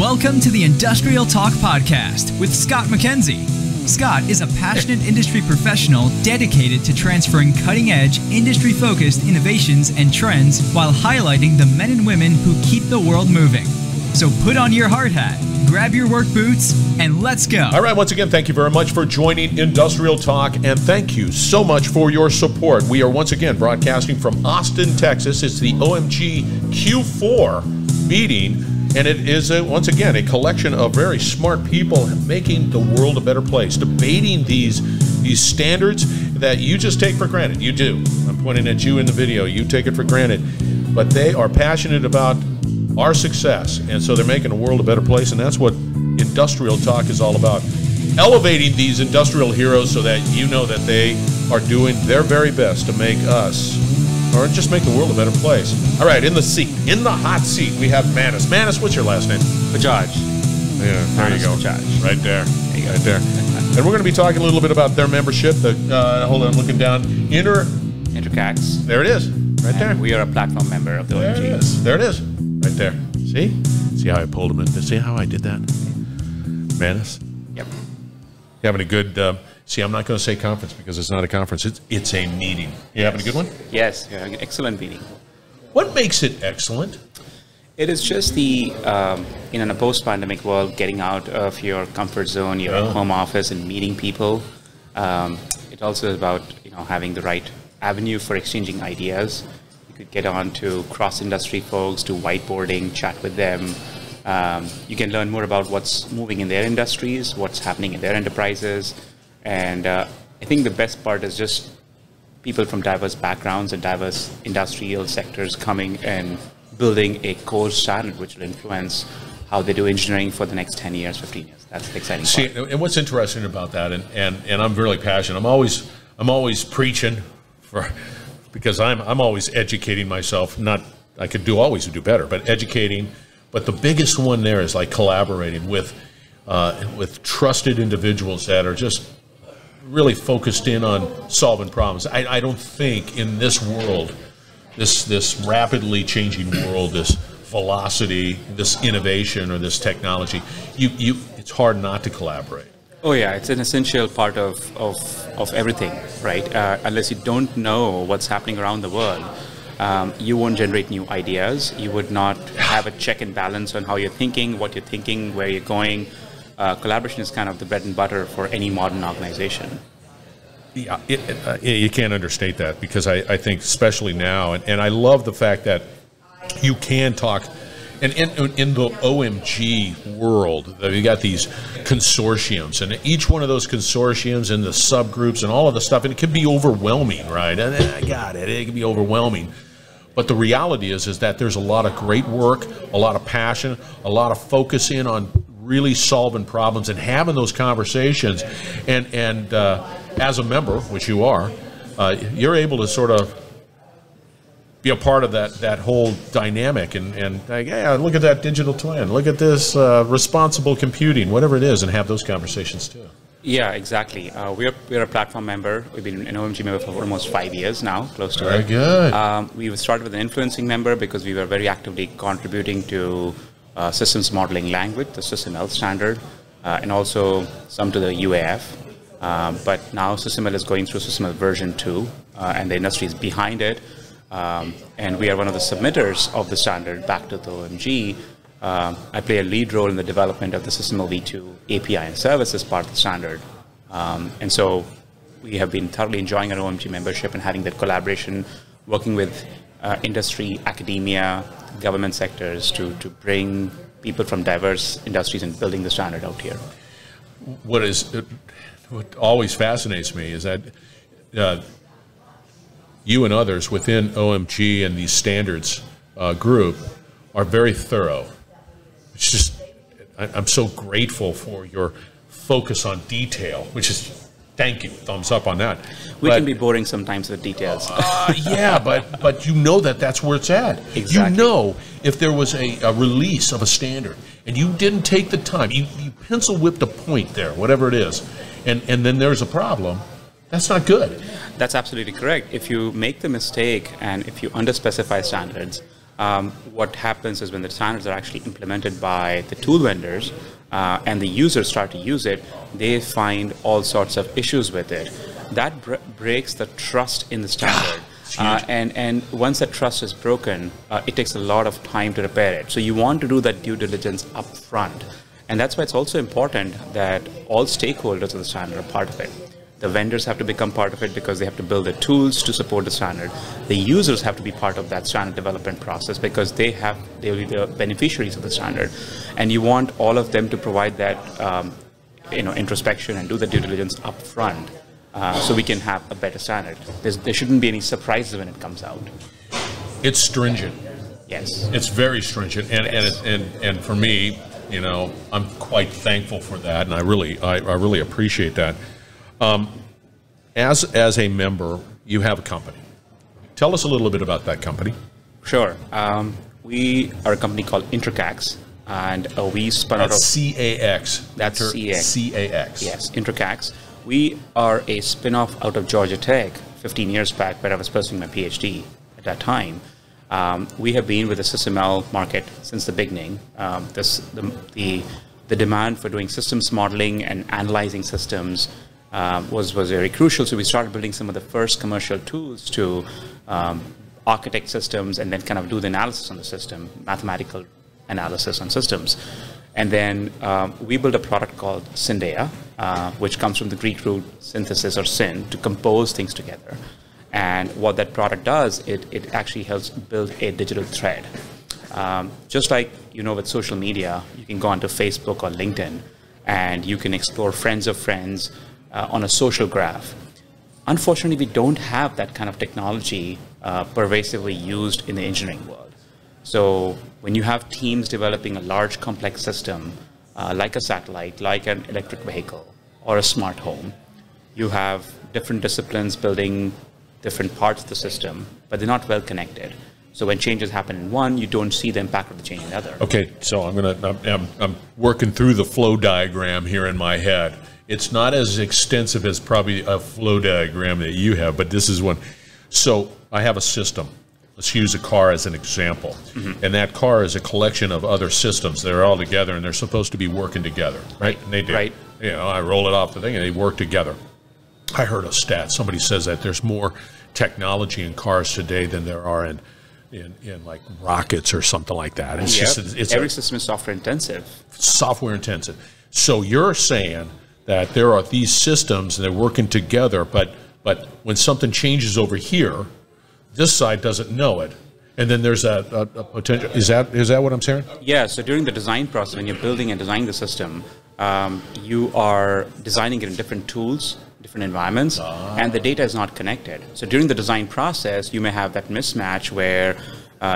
Welcome to the Industrial Talk Podcast with Scott McKenzie. Scott is a passionate industry professional dedicated to transferring cutting-edge, industry-focused innovations and trends while highlighting the men and women who keep the world moving. So put on your hard hat, grab your work boots, and let's go. All right, once again, thank you very much for joining Industrial Talk, and thank you so much for your support. We are once again broadcasting from Austin, Texas. It's the OMG Q4 meeting, and it is, once again, a collection of very smart people making the world a better place, debating these standards that you just take for granted. You do. I'm pointing at you in the video. You take it for granted. But they are passionate about our success, and so they're making the world a better place, and that's what Industrial Talk is all about. Elevating these industrial heroes so that you know that they are doing their very best to make us, or just make the world a better place. All right, in the hot seat, we have Manas. Manas, what's your last name? Bajaj. Yeah, there Manas you go. Bajaj. Right there. Right there. And we're going to be talking a little bit about their membership. Hold on, I'm looking down. InterCAX. There it is. Right there. We are a platform member of the OMG. There it is. Right there. See? See how I pulled him in? See how I did that? Manas? Yep. You having a good... see, I'm not going to say conference because it's not a conference. It's a meeting. You having a good one? Yes. Yeah, an excellent meeting. What makes it excellent? It is just in a post-pandemic world, getting out of your comfort zone, your home office, and meeting people. It also is about having the right avenue for exchanging ideas. You could get on to cross-industry folks, do whiteboarding, chat with them. You can learn more about what's moving in their industries, what's happening in their enterprises. And I think the best part is just people from diverse backgrounds and diverse industrial sectors coming and building a core standard which will influence how they do engineering for the next 10 years, 15 years. That's the exciting part. See, and what's interesting about that, and I'm really passionate. I'm always preaching because I'm always educating myself. I could always do better, but educating. But the biggest one there is like collaborating with trusted individuals that are just really focused in on solving problems. I don't think in this world, this rapidly changing world, this velocity, this innovation, or this technology, it's hard not to collaborate. Oh yeah, it's an essential part of everything, right? Unless you don't know what's happening around the world, you won't generate new ideas. You would not have a check and balance on how you're thinking, what you're thinking, where you're going. Collaboration is kind of the bread and butter for any modern organization. Yeah, you can't understate that, because I think especially now, and I love the fact that you can talk. And in the OMG world, you got these consortiums, and each one of those consortiums and the subgroups and all of the stuff, and it can be overwhelming, right? And I got it. It can be overwhelming. But the reality is that there's a lot of great work, a lot of passion, a lot of focus in on really solving problems and having those conversations. And as a member, which you are, you're able to sort of be a part of that whole dynamic, and like, yeah, look at that digital twin, look at this responsible computing, whatever it is, and have those conversations too. Yeah, exactly. We're a platform member. We've been an OMG member for almost 5 years now, close to Very it. good. We started with an influencing member because we were very actively contributing to systems modeling language, the SysML standard, and also some to the UAF. But now SysML is going through SysML version 2, and the industry is behind it. And we are one of the submitters of the standard back to the OMG. I play a lead role in the development of the SysML v2 API and services part of the standard. And so we have been thoroughly enjoying our OMG membership and having that collaboration, working with industry, academia, government sectors to bring people from diverse industries and building the standard out here. What always fascinates me is that you and others within OMG and these standards group are very thorough. It's just, I'm so grateful for your focus on detail, which is, thank you, thumbs up on that. We can be boring sometimes with details. Yeah, but you know that's where it's at. Exactly. You know, if there was a release of a standard and you didn't take the time, you pencil whipped a point there, whatever it is, and then there's a problem, that's not good. That's absolutely correct. If you make the mistake and if you underspecify standards, what happens is when the standards are actually implemented by the tool vendors and the users start to use it, they find all sorts of issues with it. That breaks the trust in the standard. And once that trust is broken, it takes a lot of time to repair it. So you want to do that due diligence up front. And that's why it's also important that all stakeholders of the standard are part of it. The vendors have to become part of it because they have to build the tools to support the standard. The users have to be part of that standard development process because they will be the beneficiaries of the standard. And you want all of them to provide that introspection and do the due diligence up front. So we can have a better standard. There shouldn't be any surprises when it comes out. It's stringent. Yes. It's very stringent, and for me, I'm quite thankful for that, and I really appreciate that. As a member, you have a company. Tell us a little bit about that company. Sure. We are a company called InterCAX, and we spun out of CAX. That's CAX. CAX. Yes, InterCAX. We are a spin-off out of Georgia Tech 15 years back when I was pursuing my PhD at that time. We have been with the SysML market since the beginning. The demand for doing systems modeling and analyzing systems was very crucial. So we started building some of the first commercial tools to architect systems and then kind of do the analysis on the system, mathematical analysis on systems. And then we built a product called Syndeia, which comes from the Greek root synthesis or syn, to compose things together. And what that product does, it actually helps build a digital thread. Just like, with social media, you can go onto Facebook or LinkedIn, and you can explore friends of friends on a social graph. Unfortunately, we don't have that kind of technology pervasively used in the engineering world. So when you have teams developing a large complex system, like a satellite, like an electric vehicle, or a smart home, you have different disciplines building different parts of the system, but they're not well connected. So when changes happen in one, you don't see the impact of the change in the other. Okay, so I'm working through the flow diagram here in my head. It's not as extensive as probably a flow diagram that you have, but this is one. So I have a system. Let's use a car as an example. Mm-hmm. And that car is a collection of other systems that are all together, and they're supposed to be working together, right? And they do. Right. I roll it off the thing, and they work together. I heard a stat. Somebody says that there's more technology in cars today than there are in like rockets or something like that. It's just every system is software intensive. Software intensive. So you're saying that there are these systems and they're working together, but when something changes over here, this side doesn't know it, and then there's a potential. Is that what I'm saying? Yeah. So during the design process, when you're building and designing the system, you are designing it in different tools, different environments, and the data is not connected. So during the design process, you may have that mismatch where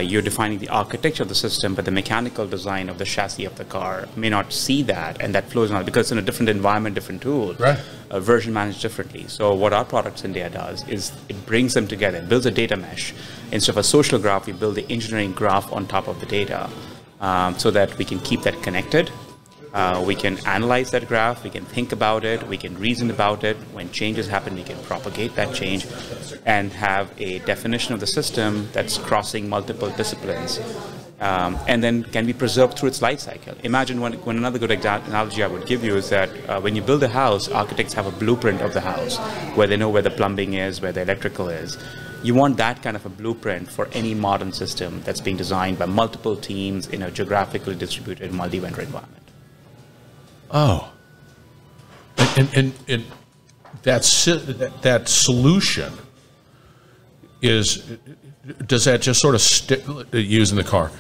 you're defining the architecture of the system, but the mechanical design of the chassis of the car may not see that, and that flows on because it's in a different environment, different tool, right. Version managed differently. So what our product Syndeia does is it brings them together, it builds a data mesh. Instead of a social graph, we build the engineering graph on top of the data so that we can keep that connected. We can analyze that graph, we can think about it, we can reason about it. When changes happen, we can propagate that change and have a definition of the system that's crossing multiple disciplines and then can be preserved through its life cycle. Imagine when another good analogy I would give you is that when you build a house, architects have a blueprint of the house where they know where the plumbing is, where the electrical is. You want that kind of a blueprint for any modern system that's being designed by multiple teams in a geographically distributed multi-vendor environment. Oh, and that solution does that just sort of using the car,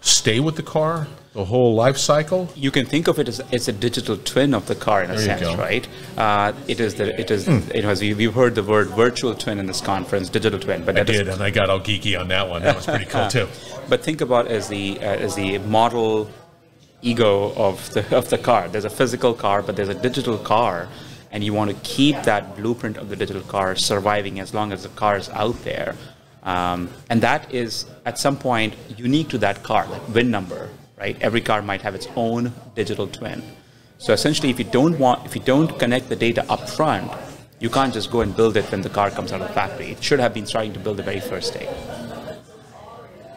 stay with the car the whole life cycle? You can think of it as it's a digital twin of the car in a sense, right? We've heard the word virtual twin in this conference, digital twin. But and I got all geeky on that one. That was pretty cool too. But think about as the model ego of the car. There's a physical car, but there's a digital car, and you want to keep that blueprint of the digital car surviving as long as the car is out there. And that is at some point unique to that car, like VIN number, right? Every car might have its own digital twin. So essentially, if you don't connect the data up front, you can't just go and build it when the car comes out of the factory. It should have been starting to build the very first day.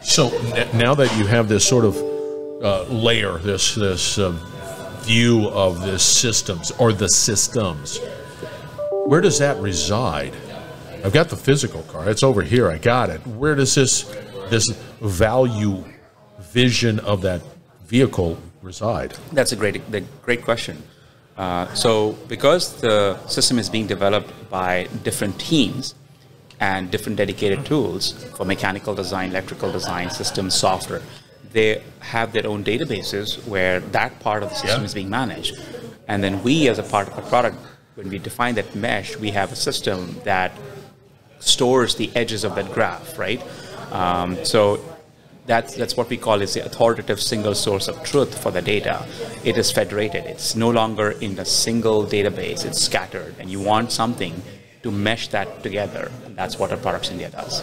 So now that you have this sort of layer, this view of the systems or the systems, where does that reside? I've got the physical car. It's over here. I got it. Where does this value vision of that vehicle reside? That's a great question. So because the system is being developed by different teams and different dedicated tools for mechanical design, electrical design, systems, software, they have their own databases where that part of the system is being managed. And then we, as a part of the product, when we define that mesh, we have a system that stores the edges of that graph, right? So that's what we call is the authoritative single source of truth for the data. It is federated. It's no longer in a single database. It's scattered, and you want something to mesh that together. And that's what our Products India does.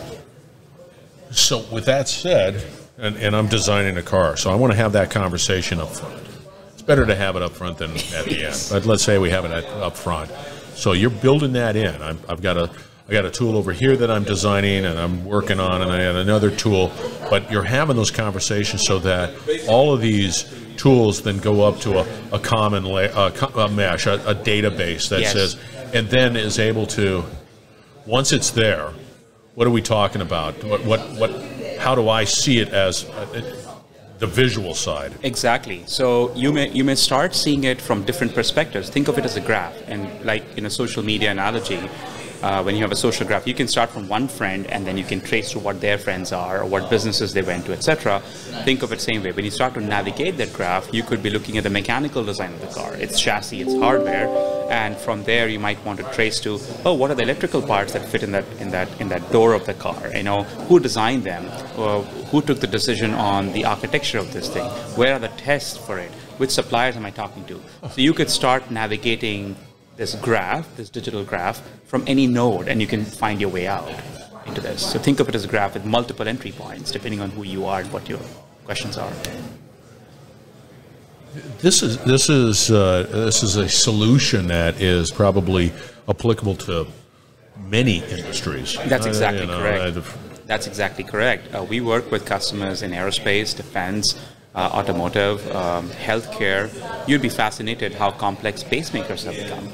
So with that said, and I'm designing a car, so I want to have that conversation up front. It's better to have it up front than at the end. But let's say we have it up front. So you're building that in. I got a tool over here that I'm designing and I'm working on, and I had another tool. But you're having those conversations so that all of these tools then go up to a common mesh, a database that says, and then is able to, once it's there, what are we talking about? How do I see it as the visual side? Exactly. So you may start seeing it from different perspectives. Think of it as a graph, and like in a social media analogy, when you have a social graph, you can start from one friend and then you can trace to what their friends are or what businesses they went to, etc. Think of it the same way. When you start to navigate that graph, you could be looking at the mechanical design of the car, its chassis, its hardware, and from there you might want to trace to, what are the electrical parts that fit in that door of the car? Who designed them? Who took the decision on the architecture of this thing? Where are the tests for it? Which suppliers am I talking to? So you could start navigating this graph, this digital graph, from any node, and you can find your way out into this. So think of it as a graph with multiple entry points, depending on who you are and what your questions are. This is a solution that is probably applicable to many industries. That's exactly correct. That's exactly correct. We work with customers in aerospace, defense, automotive, healthcare. You'd be fascinated how complex pacemakers have become.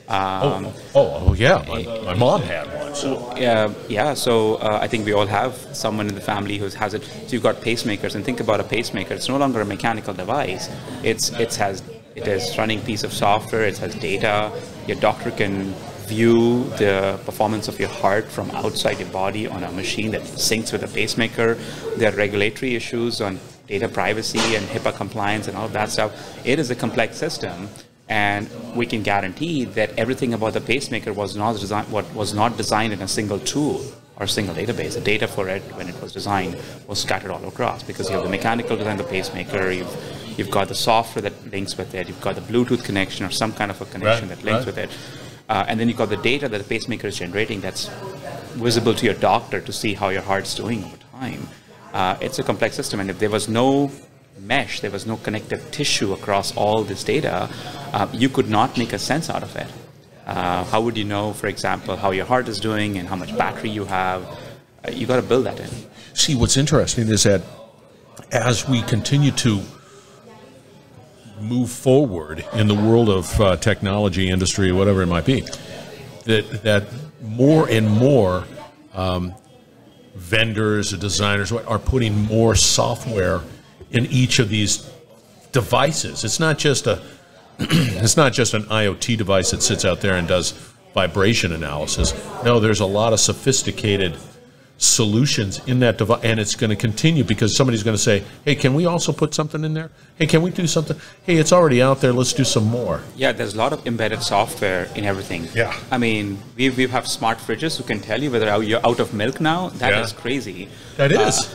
My mom had one. So I think we all have someone in the family who has it. So you've got pacemakers, and think about a pacemaker. It's no longer a mechanical device. It is running piece of software. It has data. Your doctor can view the performance of your heart from outside your body on a machine that syncs with a pacemaker. There are regulatory issues on data privacy and HIPAA compliance and all of that stuff. It is a complex system, and we can guarantee that everything about the pacemaker was not designed in a single tool or a single database. The data for it, when it was designed, was scattered all across, because you have the mechanical design of the pacemaker, you've got the software that links with it, you've got the Bluetooth connection or some kind of a connection that links with it, and then you've got the data that the pacemaker is generating that's visible to your doctor to see how your heart's doing over time. It's a complex system, and if there was no mesh, there was no connective tissue across all this data, you could not make a sense out of it. How would you know, for example, how your heart is doing and how much battery you have? You got to build that in. See, what's interesting is that as we continue to move forward in the world of technology, industry, whatever it might be, that more and more vendors, designers are putting more software in each of these devices. It's not just an IoT device that sits out there and does vibration analysis. No, there's a lot of sophisticated solutions in that device, and it's going to continue because somebody's going to say, hey, can we also put something in there? Hey, can we do something? Hey, it's already out there, let's do some more. Yeah, there's a lot of embedded software in everything. Yeah. I mean, we have smart fridges who can tell you whether you're out of milk now. That is crazy. That is.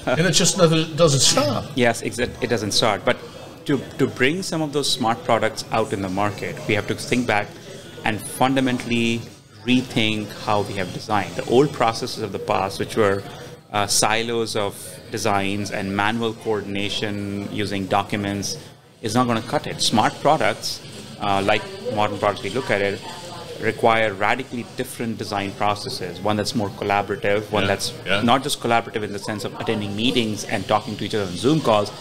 And it just doesn't stop. Yes, it doesn't start. But to bring some of those smart products out in the market, we have to think back and fundamentally rethink how we have designed. The old processes of the past, which were silos of designs and manual coordination using documents, is not going to cut it. Smart products, like modern products we look at it, require radically different design processes. One that's more collaborative, one that's not just collaborative in the sense of attending meetings and talking to each other on Zoom calls,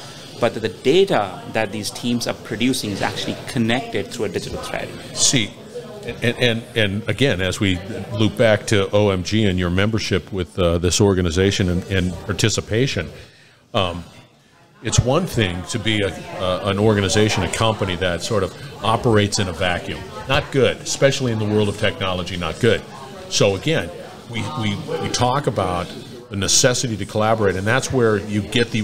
but that the data that these teams are producing is actually connected through a digital thread. See, and again, as we loop back to OMG and your membership with this organization and participation, it's one thing to be an organization, a company that sort of operates in a vacuum. Not good, especially in the world of technology, not good. So again, we talk about the necessity to collaborate, and that's where you get the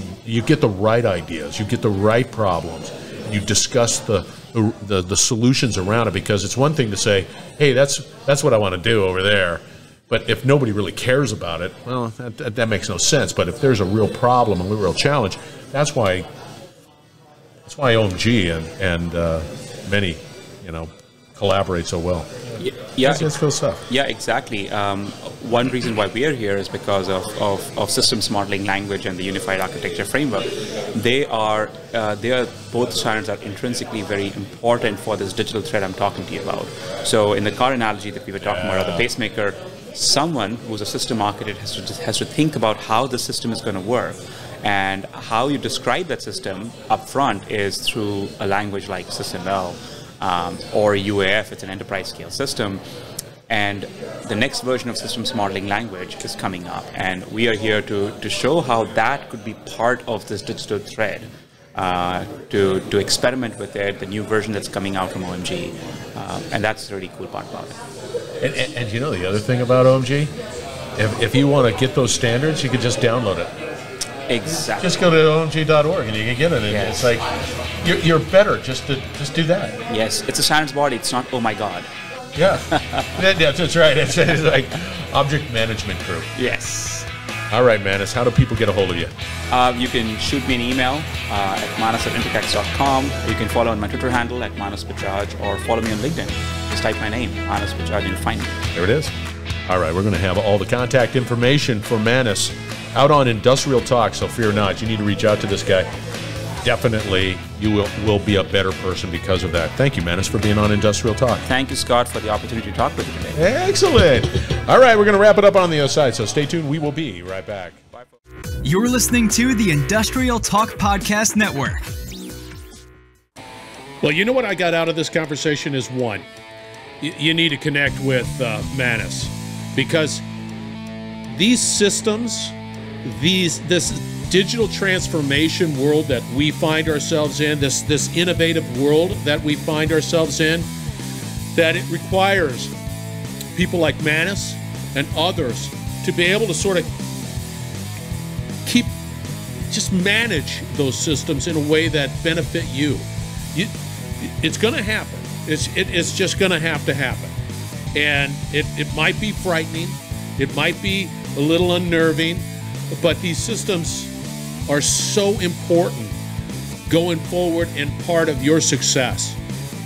right ideas, you get the right problems, you discuss the solutions around it, because it's one thing to say, hey, that's what I want to do over there. But if nobody really cares about it, well, that makes no sense. But if there's a real problem, a real challenge, that's why OMG and many, collaborate so well. Yeah, that's cool stuff. Yeah, exactly. One reason why we are here is because of systems modeling language and the unified architecture framework. They are both standards are intrinsically very important for this digital thread I'm talking to you about. So in the car analogy that we were talking about, the pacemaker, someone who's a system architect has to think about how the system is going to work. And how you describe that system up front is through a language like SysML or UAF. It's an enterprise scale system. And the next version of systems modeling language is coming up. And we are here to show how that could be part of this digital thread, to experiment with it, the new version that's coming out from OMG. And that's the really cool part about it. And the other thing about OMG, if you want to get those standards, you can just download it. Exactly. Just go to omg.org and you can get it. And it's like, you're better just do that. Yes, it's a standards body. It's not, oh my God. Yeah, that's right. It's like object management crew. Yes. All right, Manas, how do people get a hold of you? You can shoot me an email at manas@intercax.com. You can follow on my Twitter handle at Manas Bajaj, or follow me on LinkedIn. Just type my name, Manas Bajaj, and you'll find me. There it is. All right, we're going to have all the contact information for Manas out on Industrial Talk, so fear not. You need to reach out to this guy. Definitely, you will be a better person because of that. Thank you, Manas, for being on Industrial Talk. Thank you, Scott, for the opportunity to talk with you today. Excellent. All right, we're going to wrap it up on the other side, so stay tuned. We will be right back. Bye, folks. You're listening to the Industrial Talk Podcast Network. Well, you know what I got out of this conversation is one. You need to connect with Manas, because these systems, this digital transformation world that we find ourselves in, this innovative world that we find ourselves in, that it requires people like Manas and others to be able to sort of just manage those systems in a way that benefit you. It's going to happen. It's just going to happen. And it might be frightening. It might be a little unnerving, but these systems are so important going forward and part of your success.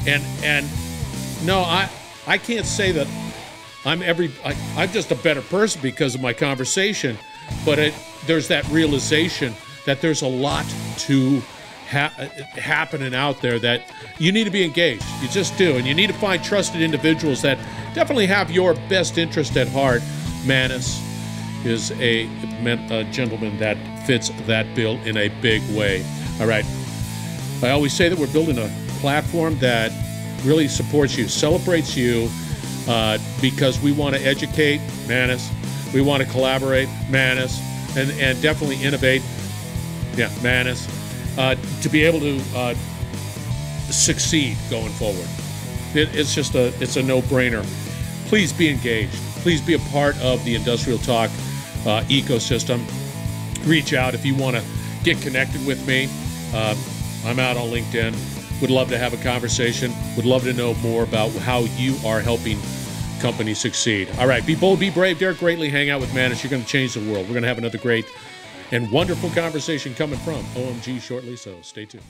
And no, I can't say that I'm just a better person because of my conversation, but there's that realization that there's a lot to happening out there that you need to be engaged. You just do. And you need to find trusted individuals that definitely have your best interest at heart. Manas is a gentleman that fits that bill in a big way. All right. I always say that we're building a platform that really supports you, celebrates you, because we want to educate, Manas. We want to collaborate, Manas, and definitely innovate, Manas, to be able to succeed going forward. It's a no-brainer. Please be engaged. Please be a part of the Industrial Talk ecosystem. Reach out if you want to get connected with me. I'm out on LinkedIn. Would love to have a conversation. Would love to know more about how you are helping companies succeed. All right, be bold, be brave, dare greatly, hang out with Manas. You're going to change the world. We're going to have another great and wonderful conversation coming from OMG shortly, so stay tuned.